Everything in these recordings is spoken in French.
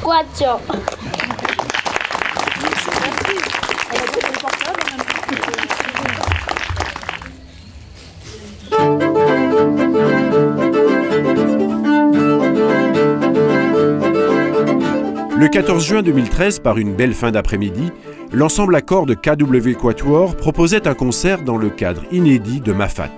Quatuor. Le 14 juin 2013, par une belle fin d'après-midi, l'ensemble à cordes KW Quatuor proposait un concert dans le cadre inédit de Mafat.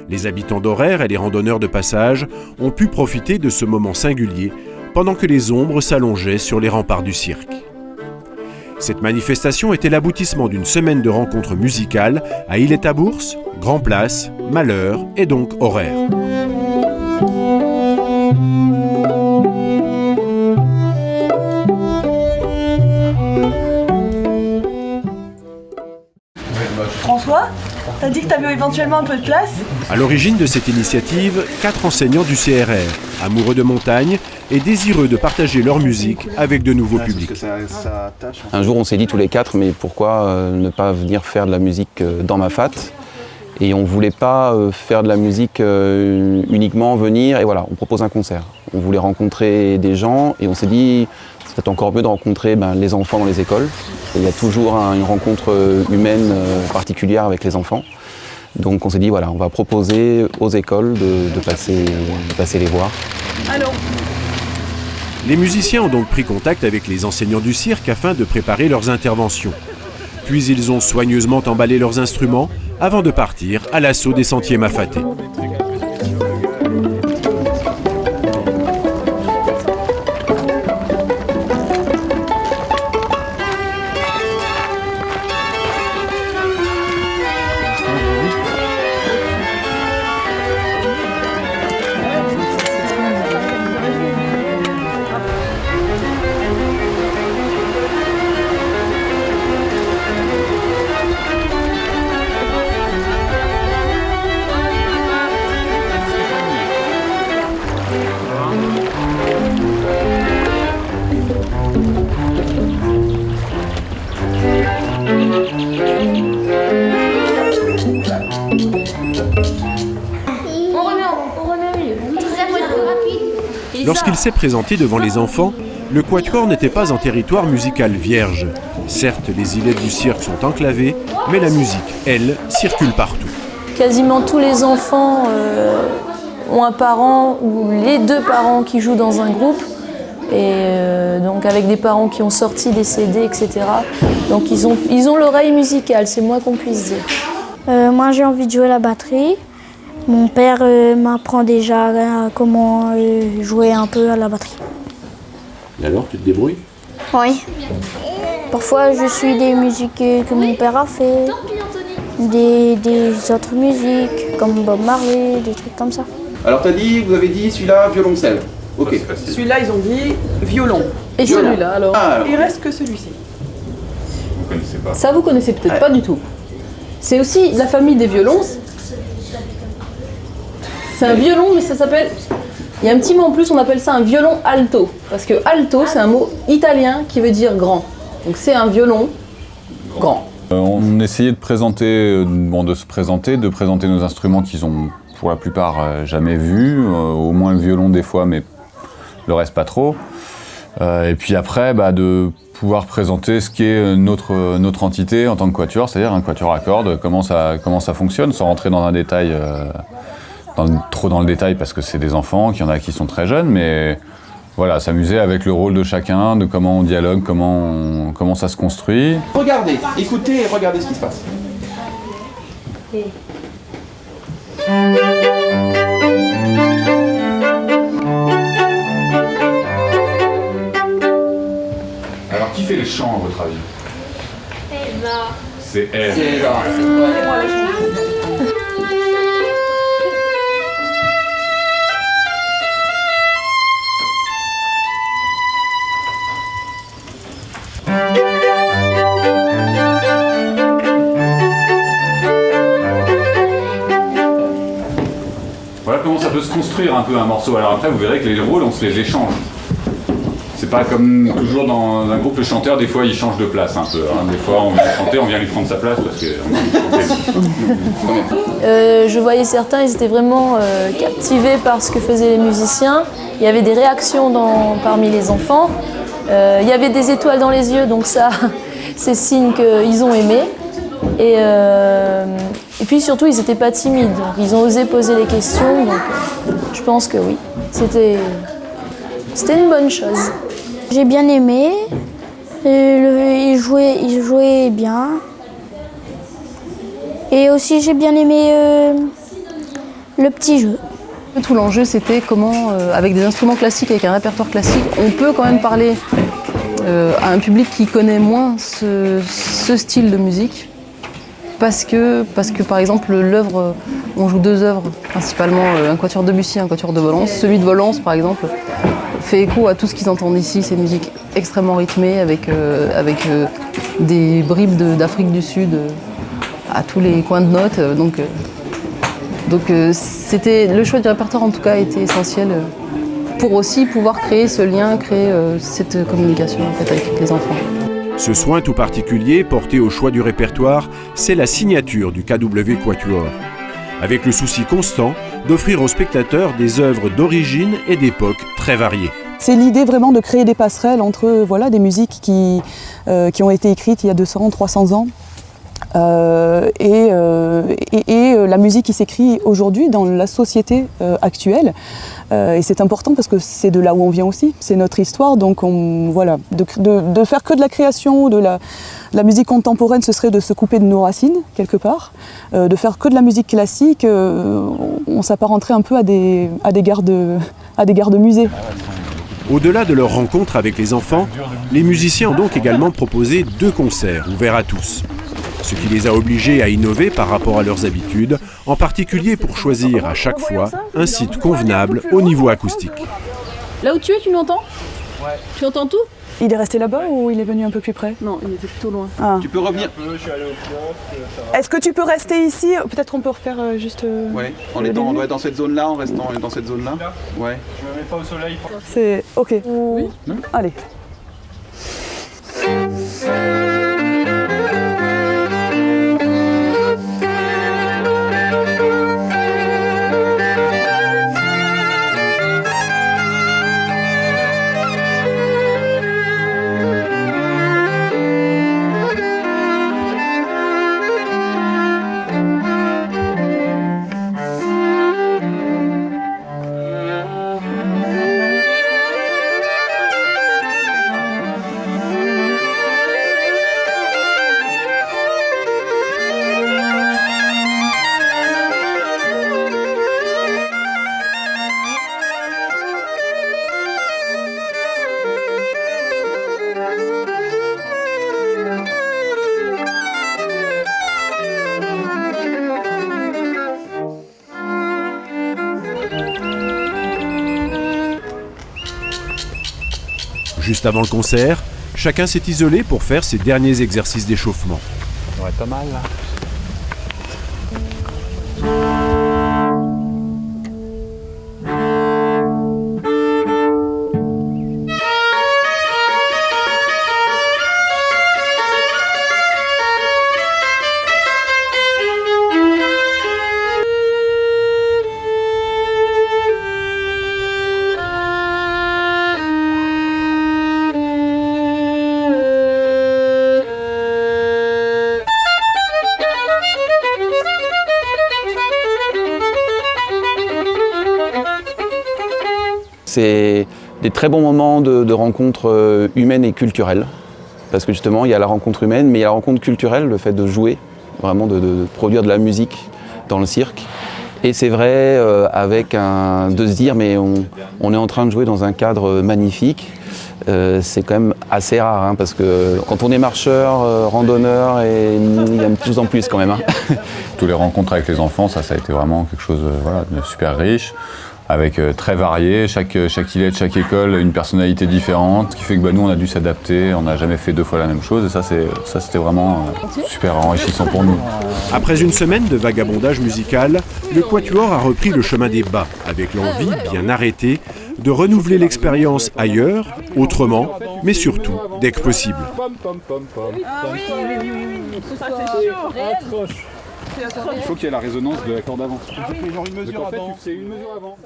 Les habitants d'Auraire et les randonneurs de passage ont pu profiter de ce moment singulier pendant que les ombres s'allongeaient sur les remparts du cirque. Cette manifestation était l'aboutissement d'une semaine de rencontres musicales à Ille-et-Tabourse, Grand Place, Malheur et donc Auraire. François, t'as dit que t'avais éventuellement un peu de place? À l'origine de cette initiative, 4 enseignants du CRR, amoureux de montagne et désireux de partager leur musique avec de nouveaux publics. Un jour, on s'est dit tous les 4, mais pourquoi ne pas venir faire de la musique dans Mafat? Et on ne voulait pas faire de la musique uniquement venir, et voilà, on propose un concert. On voulait rencontrer des gens, et on s'est dit, c'est peut-être encore mieux de rencontrer les enfants dans les écoles. Et il y a toujours une rencontre humaine particulière avec les enfants. Donc on s'est dit, voilà, on va proposer aux écoles de passer les voir. Allô. Les musiciens ont donc pris contact avec les enseignants du cirque afin de préparer leurs interventions. Puis ils ont soigneusement emballé leurs instruments avant de partir à l'assaut des sentiers mafatais. Lorsqu'il s'est présenté devant les enfants, le quatuor n'était pas en territoire musical vierge. Certes, les îlets du cirque sont enclavés, mais la musique, elle, circule partout. Quasiment tous les enfants ont un parent ou les 2 parents qui jouent dans un groupe. Et donc avec des parents qui ont sorti des CD, etc. Donc ils ont l'oreille musicale, c'est moins qu'on puisse dire. Moi j'ai envie de jouer la batterie. Mon père m'apprend déjà comment jouer un peu à la batterie. Et alors, tu te débrouilles? Oui. Parfois je suis des musiques que mon père a fait, des autres musiques comme Bob Marley, des trucs comme ça. Alors vous avez dit celui-là, violoncelle. Ok. Celui-là, ils ont dit violon. Et celui-là alors? Il reste que celui-ci. Vous connaissez pas. Ça vous connaissez peut-être pas du tout. C'est aussi la famille des violons. C'est un violon, mais ça s'appelle... Il y a un petit mot en plus, on appelle ça un violon alto. Parce que alto, c'est un mot italien qui veut dire grand. Donc c'est un violon grand. On essayait de présenter nos instruments qu'ils ont pour la plupart jamais vus, au moins le violon des fois, mais le reste pas trop. Et puis après, de pouvoir présenter ce qui est notre entité en tant que quatuor, c'est-à-dire un quatuor à cordes, comment ça fonctionne, sans rentrer dans un détail, trop dans le détail parce que c'est des enfants, qu'il y en a qui sont très jeunes, mais voilà, s'amuser avec le rôle de chacun, de comment on dialogue, comment ça se construit. Regardez, écoutez et regardez ce qui se passe. Alors, qui fait les chants, à votre avis? Eva. C'est elle. Voilà comment ça peut se construire un peu un morceau. Alors après, vous verrez que les rôles, on se les échange. C'est pas comme toujours dans un groupe, le chanteur, des fois il change de place un peu. Hein. Des fois on vient chanter, on vient lui prendre sa place parce qu'on a envie de chanter. Je voyais certains, ils étaient vraiment captivés par ce que faisaient les musiciens. Il y avait des réactions parmi les enfants. Il y avait des étoiles dans les yeux, donc ça, c'est signe qu'ils ont aimé. Et puis surtout, ils n'étaient pas timides, donc ils ont osé poser les questions. Donc je pense que oui, c'était une bonne chose. J'ai bien aimé. Il jouait bien. Et aussi, j'ai bien aimé le petit jeu. Tout l'enjeu, c'était comment, avec des instruments classiques, avec un répertoire classique, on peut quand même parler à un public qui connaît moins ce style de musique. Parce que par exemple, l'œuvre, on joue 2 œuvres, principalement un quatuor de Debussy, un quatuor de Volance. Celui de Volance, par exemple, fait écho à tout ce qu'ils entendent ici. C'est une musique extrêmement rythmée, avec des bribes d'Afrique du Sud à tous les coins de notes. Donc c'était le choix du répertoire, en tout cas, était essentiel pour aussi pouvoir créer ce lien, créer cette communication en fait, avec les enfants. Ce soin tout particulier porté au choix du répertoire, c'est la signature du KW Quatuor, avec le souci constant d'offrir aux spectateurs des œuvres d'origine et d'époque très variées. C'est l'idée vraiment de créer des passerelles entre des musiques qui ont été écrites il y a 200, 300 ans et la musique qui s'écrit aujourd'hui dans la société actuelle. Et c'est important parce que c'est de là où on vient aussi, c'est notre histoire. Donc de faire que de la création, de la musique contemporaine, ce serait de se couper de nos racines, quelque part. De faire que de la musique classique, on s'apparenterait un peu à des gares de musée. Au-delà de leur rencontre avec les enfants, les musiciens ont donc également proposé 2 concerts ouverts à tous. Ce qui les a obligés à innover par rapport à leurs habitudes, en particulier pour choisir à chaque fois un site convenable au niveau acoustique. Là où tu es, tu m'entends? Ouais. Tu entends tout? Il est resté là-bas ou il est venu un peu plus près? Non, il était plutôt loin. Ah. Tu peux revenir. Est-ce que tu peux rester ici? Peut-être qu'on peut refaire juste... Ouais, on doit être dans cette zone-là, en restant dans cette zone-là. Ouais. Je me mets pas au soleil. C'est... Ok. Oui. Allez. Juste avant le concert, chacun s'est isolé pour faire ses derniers exercices d'échauffement. Ça devrait être pas mal là. C'est des très bons moments de rencontres humaines et culturelles. Parce que justement, il y a la rencontre humaine, mais il y a la rencontre culturelle, le fait de jouer, vraiment de produire de la musique dans le cirque. Et c'est vrai, de se dire, mais on est en train de jouer dans un cadre magnifique. C'est quand même assez rare, hein, parce que quand on est marcheur, randonneur, il y a de plus en plus quand même. Hein. Toutes les rencontres avec les enfants, ça a été vraiment quelque chose de super riche, avec très varié, chaque îlet, chaque école, une personnalité différente, ce qui fait que nous on a dû s'adapter, on n'a jamais fait 2 fois la même chose, et ça c'était vraiment super enrichissant pour nous. Après une semaine de vagabondage musical, le Quatuor a repris le chemin des bas, avec l'envie, bien arrêtée, de renouveler l'expérience ailleurs, autrement, mais surtout dès que possible. Il faut qu'il y ait la résonance de la corde avant. Ah oui, genre une mesure avant. C'est une mesure avant.